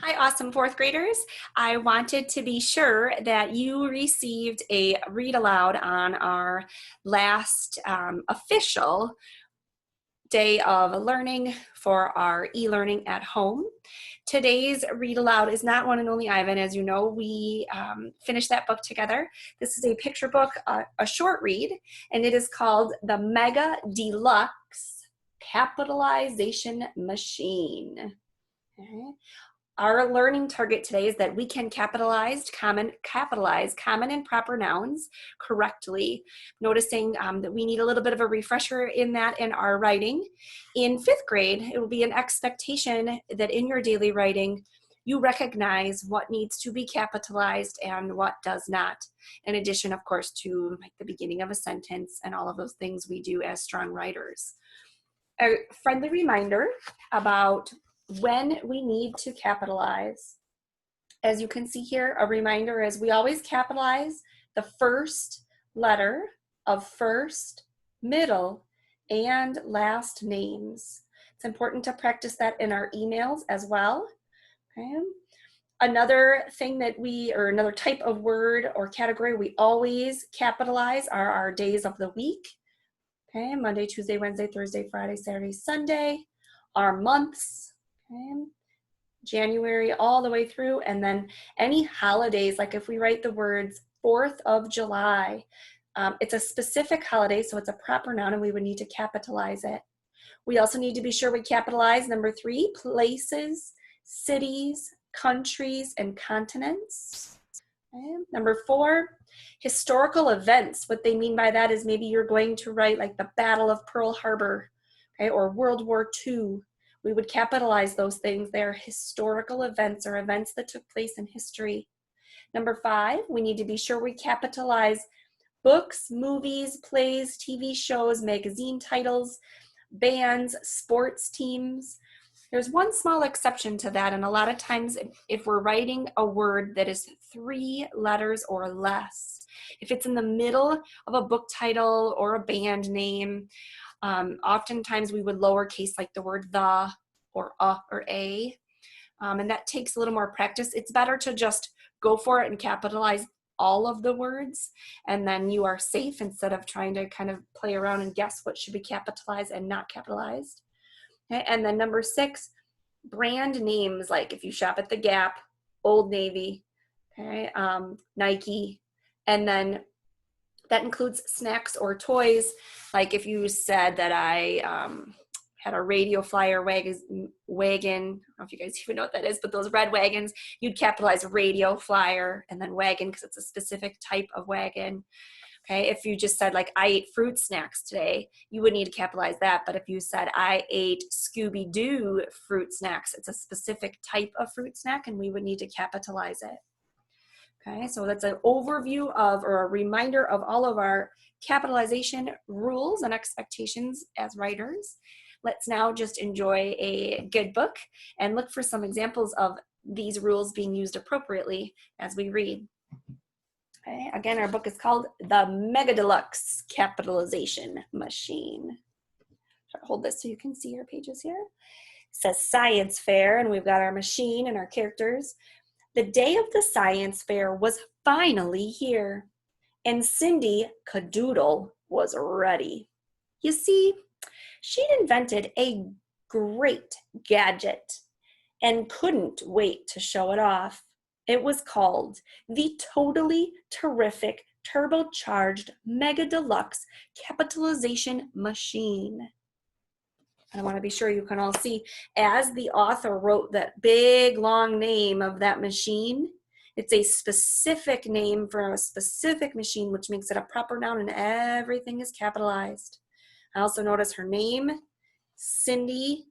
Hi, awesome fourth graders. I wanted to be sure that you received a read aloud on our last official day of learning for our e-learning at home. Today's read aloud is not One and Only Ivan. As you know, we finished that book together. This is a picture book, a short read, and it is called The Mega Deluxe Capitalization Machine. Okay. Our learning target today is that we can capitalize common and proper nouns correctly. Noticing that we need a little bit of a refresher in that in our writing. In fifth grade, it will be an expectation that in your daily writing, you recognize what needs to be capitalized and what does not. In addition, of course, to like the beginning of a sentence and all of those things we do as strong writers. A friendly reminder about when we need to capitalize. As you can see here, a reminder is we always capitalize the first letter of first, middle, and last names. It's important to practice that in our emails as well. Okay. Another thing that another type of word or category we always capitalize are our days of the week. Okay, Monday, Tuesday, Wednesday, Thursday, Friday, Saturday, Sunday. Our months. Okay. January all the way through, and then any holidays, like if we write the words 4th of July, it's a specific holiday, so it's a proper noun and we would need to capitalize it. We also need to be sure we capitalize number 3, places, cities, countries, and continents. Okay. Number 4, historical events. What they mean by that is maybe you're going to write like the Battle of Pearl Harbor, okay, or World War II. We would capitalize those things. They're historical events or events that took place in history. Number 5, we need to be sure we capitalize books, movies, plays, TV shows, magazine titles, bands, sports teams. There's one small exception to that, and a lot of times if we're writing a word that is 3 letters or less, if it's in the middle of a book title or a band name, oftentimes we would lowercase like the word the or a, and that takes a little more practice. It's better to just go for it and capitalize all of the words, and then you are safe instead of trying to kind of play around and guess what should be capitalized and not capitalized. Okay. And then number 6, brand names, like if you shop at the Gap, Old Navy, okay, Nike, and then that includes snacks or toys. Like if you said that I had a radio flyer wagon, I don't know if you guys even know what that is, but those red wagons, you'd capitalize radio, flyer, and then wagon because it's a specific type of wagon. Okay, if you just said like I ate fruit snacks today, you would need to capitalize that. But if you said I ate Scooby-Doo fruit snacks, it's a specific type of fruit snack and we would need to capitalize it. Okay, so that's an overview of or a reminder of all of our capitalization rules and expectations as writers. Let's now just enjoy a good book and look for some examples of these rules being used appropriately as we read. Okay, again, our book is called The Mega Deluxe Capitalization Machine. I'll hold this so you can see your pages here. It says science fair, and we've got our machine and our characters. The day of the science fair was finally here, and Cindy Cadoodle was ready. You see, she'd invented a great gadget and couldn't wait to show it off. It was called the Totally Terrific Turbocharged Mega Deluxe Capitalization Machine. I want to be sure you can all see, as the author wrote that big long name of that machine, it's a specific name for a specific machine, which makes it a proper noun and everything is capitalized. I also notice her name, Cindy,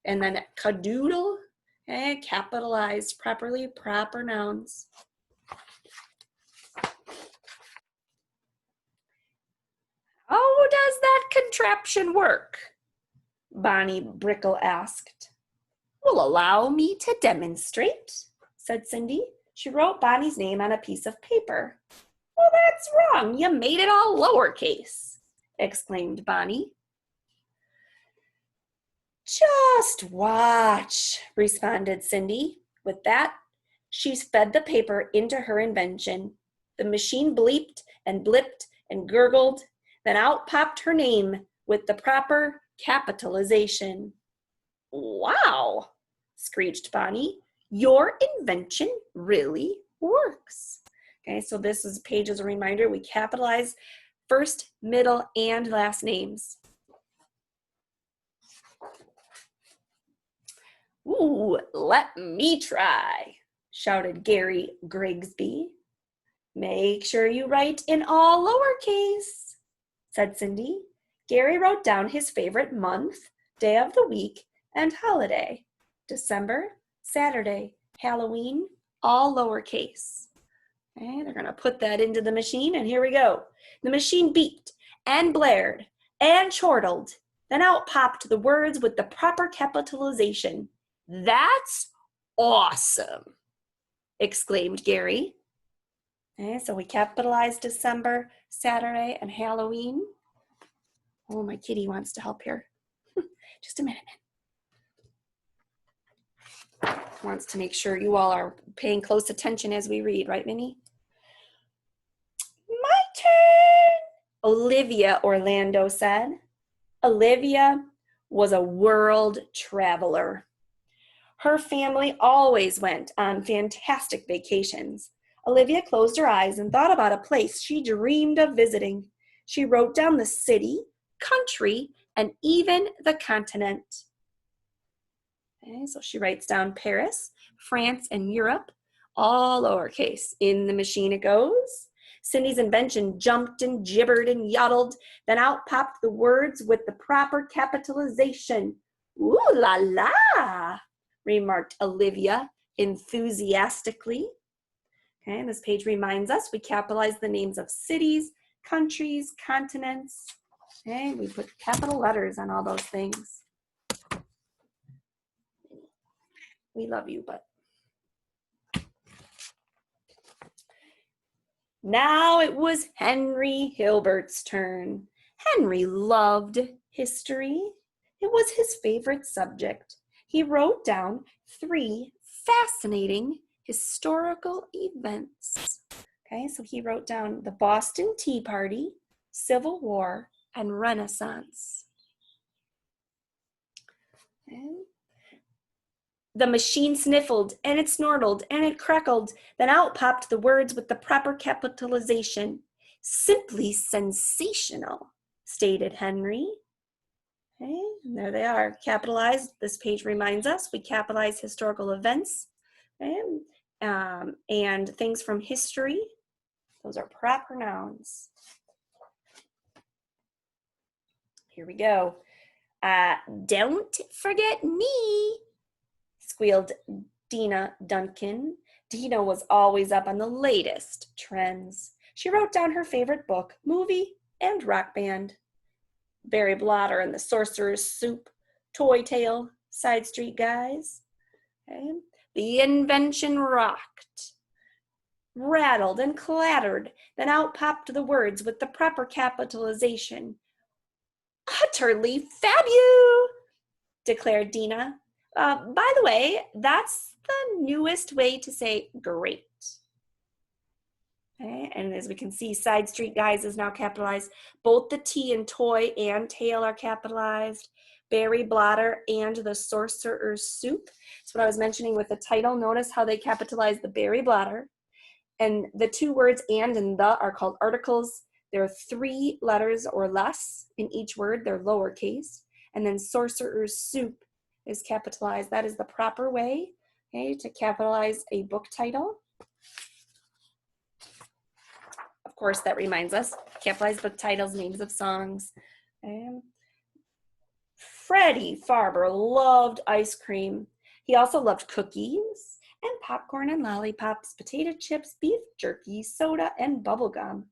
and then Cadoodle, okay, capitalized properly, proper nouns. How does that contraption work? Bonnie Brickle asked. Well, allow me to demonstrate, said Cindy. She wrote Bonnie's name on a piece of paper. Well, that's wrong. You made it all lowercase, exclaimed Bonnie. Just watch, responded Cindy. With that, she fed the paper into her invention. The machine bleeped and blipped and gurgled, then out popped her name with the proper capitalization. Wow, screeched Bonnie. Your invention really works. Okay, so this is page as a reminder. We capitalize first, middle, and last names. Ooh, let me try, shouted Gary Grigsby. Make sure you write in all lowercase, said Cindy. Gary wrote down his favorite month, day of the week, and holiday. December, Saturday, Halloween, all lowercase. Okay, they're gonna put that into the machine, and here we go. The machine beeped and blared and chortled. Then out popped the words with the proper capitalization. That's awesome, exclaimed Gary. Okay, so we capitalized December, Saturday, and Halloween. Oh, my kitty wants to help here. Just a minute. Wants to make sure you all are paying close attention as we read, right, Minnie? My turn, Olivia Orlando said. Olivia was a world traveler. Her family always went on fantastic vacations. Olivia closed her eyes and thought about a place she dreamed of visiting. She wrote down the city, country, and even the continent. Okay, so she writes down Paris, France, and Europe, all lowercase. In the machine it goes. Cindy's invention jumped and gibbered and yodeled, then out popped the words with the proper capitalization. Ooh la la, remarked Olivia enthusiastically. Okay, and this page reminds us we capitalize the names of cities, countries, continents. Okay, we put capital letters on all those things. We love you, but. Now it was Henry Hilbert's turn. Henry loved history. It was his favorite subject. He wrote down 3 fascinating historical events. Okay, so he wrote down the Boston Tea Party, Civil War, and Renaissance. Okay. The machine sniffled, and it snortled, and it crackled. Then out popped the words with the proper capitalization. Simply sensational, stated Henry. Okay, and there they are, capitalized. This page reminds us we capitalize historical events, okay, and things from history. Those are proper nouns. Here we go. Don't forget me, squealed Dina Duncan. Dina was always up on the latest trends. She wrote down her favorite book, movie, and rock band. Barry Blotter and the Sorcerer's Soup, Toy Tale, Side Street Guys. Okay. The invention rocked, rattled, and clattered. Then out popped the words with the proper capitalization. Utterly fabulous, declared Dina. By the way, that's the newest way to say great. Okay, and as we can see, Side Street Guys is now capitalized. Both the T in toy and tail are capitalized. Barry Blotter and the Sorcerer's Soup. That's what I was mentioning with the title. Notice how they capitalize the Barry Blotter. And the 2 words and the are called articles. There are 3 letters or less in each word. They're lowercase. And then Sorcerer's Soup is capitalized. That is the proper way, okay, to capitalize a book title. Of course, that reminds us, capitalize book titles, names of songs. Freddie Farber loved ice cream. He also loved cookies and popcorn and lollipops, potato chips, beef jerky, soda, and bubble gum.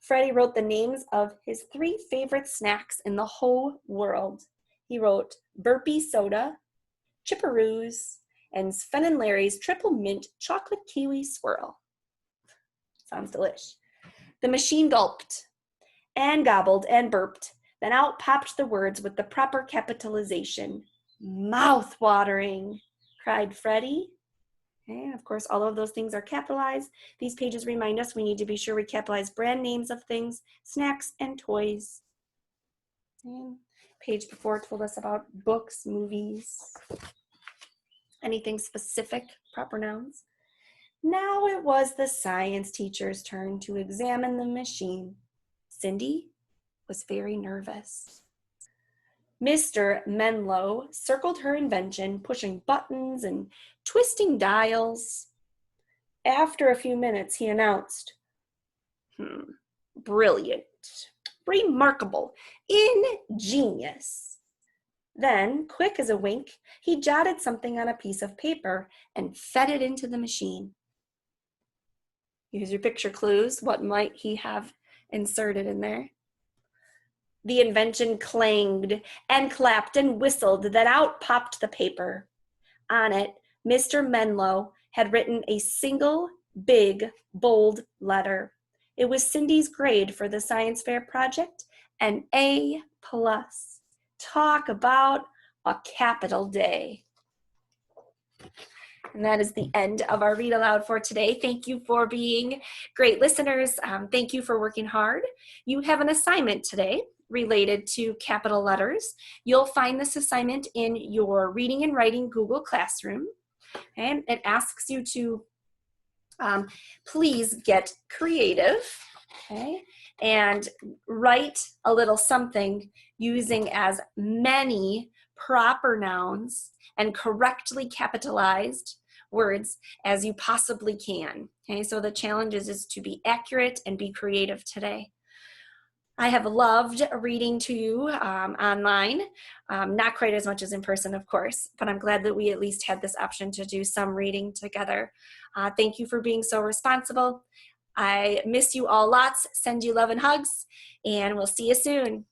Freddie wrote the names of his 3 favorite snacks in the whole world. He wrote Burpee Soda, Chipperoos, and Sven and Larry's Triple Mint Chocolate Kiwi Swirl. Sounds delish. The machine gulped and gobbled and burped. Then out popped the words with the proper capitalization. Mouth-watering, cried Freddie. Okay, and of course, all of those things are capitalized. These pages remind us we need to be sure we capitalize brand names of things, snacks, and toys. And page before told us about books, movies, anything specific, proper nouns. Now it was the science teacher's turn to examine the machine. Cindy was very nervous. Mr. Menlo circled her invention, pushing buttons and twisting dials. After a few minutes, he announced, brilliant, remarkable, ingenious. Then, quick as a wink, he jotted something on a piece of paper and fed it into the machine. Use your picture clues. What might he have inserted in there? The invention clanged and clapped and whistled, then out popped the paper. On it, Mr. Menlo had written a single, big, bold letter. It was Cindy's grade for the science fair project, an A+. Talk about a capital day. And that is the end of our read aloud for today. Thank you for being great listeners. Thank you for working hard. You have an assignment today related to capital letters. You'll find this assignment in your Reading and Writing Google Classroom. Okay? It asks you to please get creative, okay, and write a little something using as many proper nouns and correctly capitalized words as you possibly can. Okay, so the challenge is to be accurate and be creative today. I have loved reading to you online, not quite as much as in person, of course, but I'm glad that we at least had this option to do some reading together. Thank you for being so responsible. I miss you all lots, send you love and hugs, and we'll see you soon.